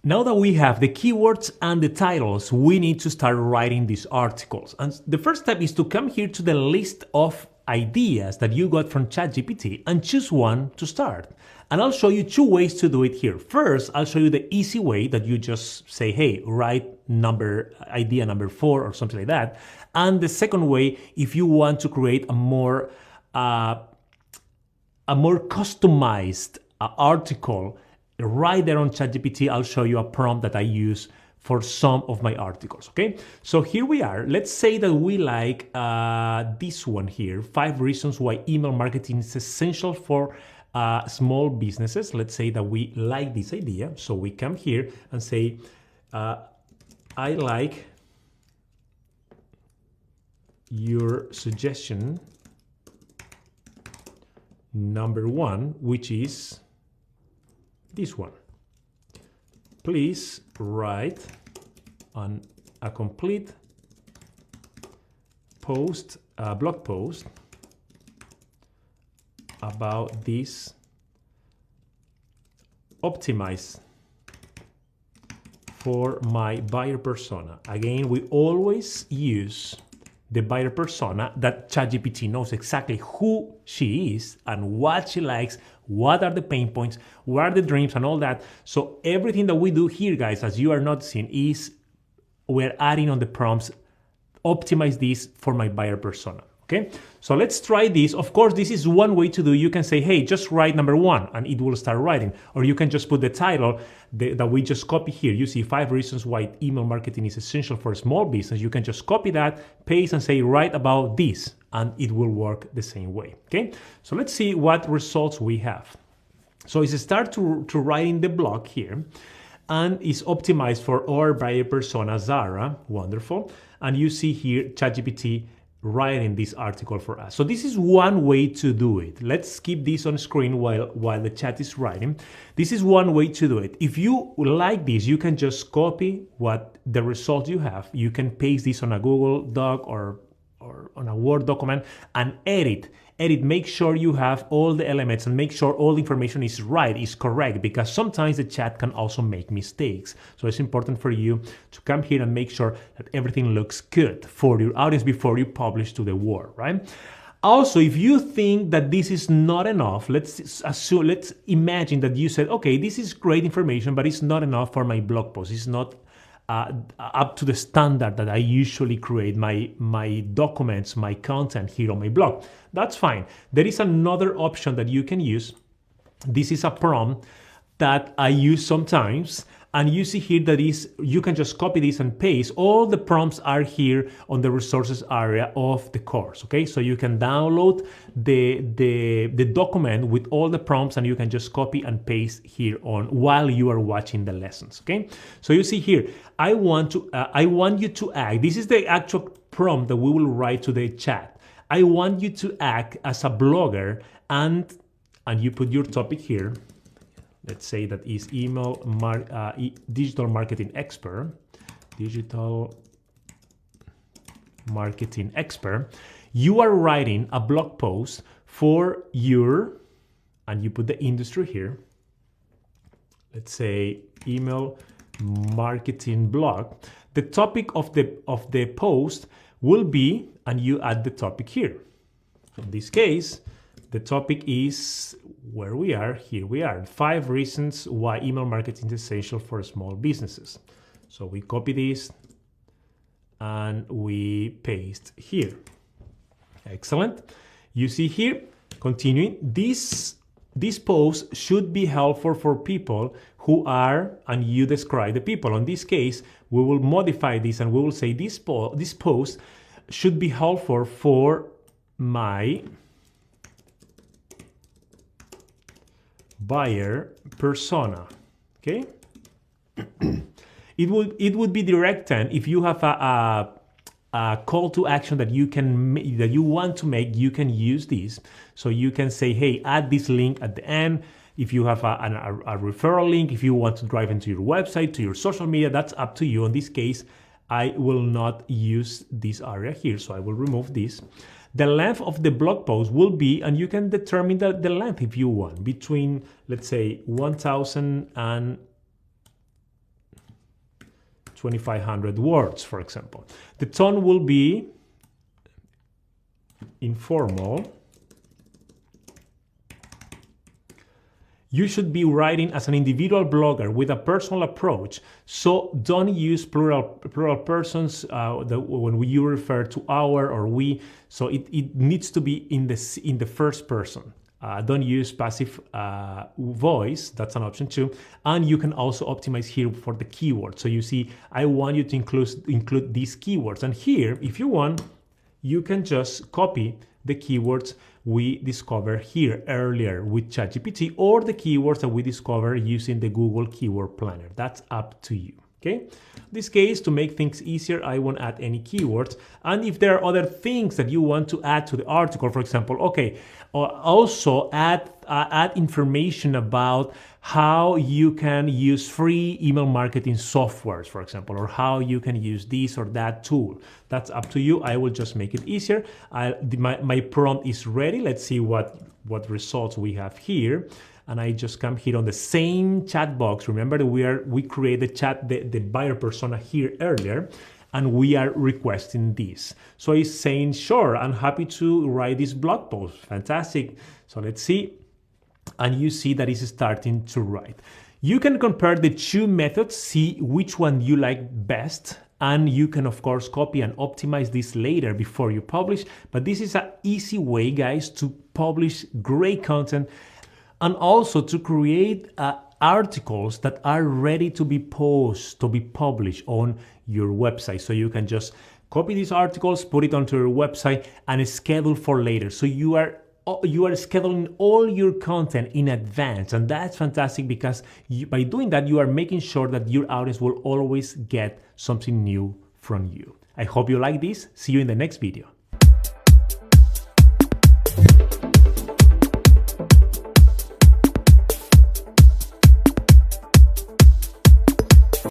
Now that we have the keywords and the titles, we need to start writing these articles. And the first step is to come here to the list of ideas that you got from ChatGPT and choose one to start. And I'll show you two ways to do it here. First, I'll show you the easy way that you just say, hey, write idea number 4 or something like that. And the second way, if you want to create a more customized article, right there on ChatGPT, I'll show you a prompt that I use for some of my articles, okay? So here we are. Let's say that we like this one here, 5 reasons why email marketing is essential for small businesses. Let's say that we like this idea. So we come here and say, I like your suggestion number 1, which is this one. Please write on a complete post, blog post about this optimize for my buyer persona. Again, we always use the buyer persona that ChatGPT knows exactly who she is and what she likes, what are the pain points, what are the dreams and all that. So everything that we do here, guys, as you are noticing, is we're adding on the prompts, optimize this for my buyer persona. Okay, so let's try this. Of course, this is one way to do. You can say, hey, just write number 1 and it will start writing. Or you can just put the title that we just copy here. You see 5 reasons why email marketing is essential for a small business. You can just copy that, paste and say, write about this, and it will work the same way. Okay, so let's see what results we have. So it's start to writing the blog here, and it's optimized for our buyer persona, Zara. Wonderful. And you see here ChatGPT writing this article for us. So this is one way to do it. Let's keep this on screen while the chat is writing. This is one way to do it. If you like this, you can just copy what the result you have. You can paste this on a Google Doc or on a Word document and edit, make sure you have all the elements and make sure all the information is right, is correct, because sometimes the chat can also make mistakes. So it's important for you to come here and make sure that everything looks good for your audience before you publish to the world, right? Also, if you think that this is not enough, let's imagine that you said, okay, this is great information, but it's not enough for my blog post. It's not up to the standard that I usually create my documents, my content here on my blog. That's fine. There is another option that you can use. This is a prompt that I use sometimes, and you see here that you can just copy this and paste. All the prompts are here on the resources area of the course, okay? So you can download the document with all the prompts, and you can just copy and paste here on while you are watching the lessons, okay? So you see here, I want you to act. This is the actual prompt that we will write to the chat. I want you to act as a blogger, and you put your topic here. Let's say that is digital marketing expert, You are writing a blog post for and you put the industry here. Let's say email marketing blog. The topic of the post will be, and you add the topic here. So in this case, the topic is where we are. Here we are. 5 reasons why email marketing is essential for small businesses. So we copy this and we paste here. Excellent. You see here, continuing, this post should be helpful for people who are, and you describe the people. In this case, we will modify this and we will say this post should be helpful for my buyer persona. Okay. It would be direct 10 if you have a call to action that you want to make. You can use this, so you can say, hey, add this link at the end. If you have a referral link, if you want to drive into your website, to your social media, that's up to you. In this case, I will not use this area here, so I will remove this. The length of the blog post will be, and you can determine the length if you want, between, let's say, 1,000 and 2,500 words, for example. The tone will be informal. You should be writing as an individual blogger with a personal approach. So don't use plural persons when you refer to our or we. So it needs to be in the first person. Don't use passive voice. That's an option too. And you can also optimize here for the keywords. So you see, I want you to include these keywords. And here, if you want, you can just copy the keywords we discovered here earlier with ChatGPT, or the keywords that we discovered using the Google Keyword Planner. That's up to you. Okay. In this case, to make things easier, I won't add any keywords. And if there are other things that you want to add to the article, for example, okay, or also add information about how you can use free email marketing softwares, for example, or how you can use this or that tool. That's up to you. I will just make it easier. My prompt is ready. Let's see what results we have here. And I just come here on the same chat box. Remember that we created the buyer persona here earlier, and we are requesting this. So it's saying, sure, I'm happy to write this blog post. Fantastic. So let's see. And you see that it's starting to write. You can compare the two methods, see which one you like best. And you can, of course, copy and optimize this later before you publish. But this is an easy way, guys, to publish great content, and also to create articles that are ready to be published on your website. So you can just copy these articles, put it onto your website, and schedule for later. So you are scheduling all your content in advance, and that's fantastic because by doing that, you are making sure that your audience will always get something new from you. I hope you like this. See you in the next video.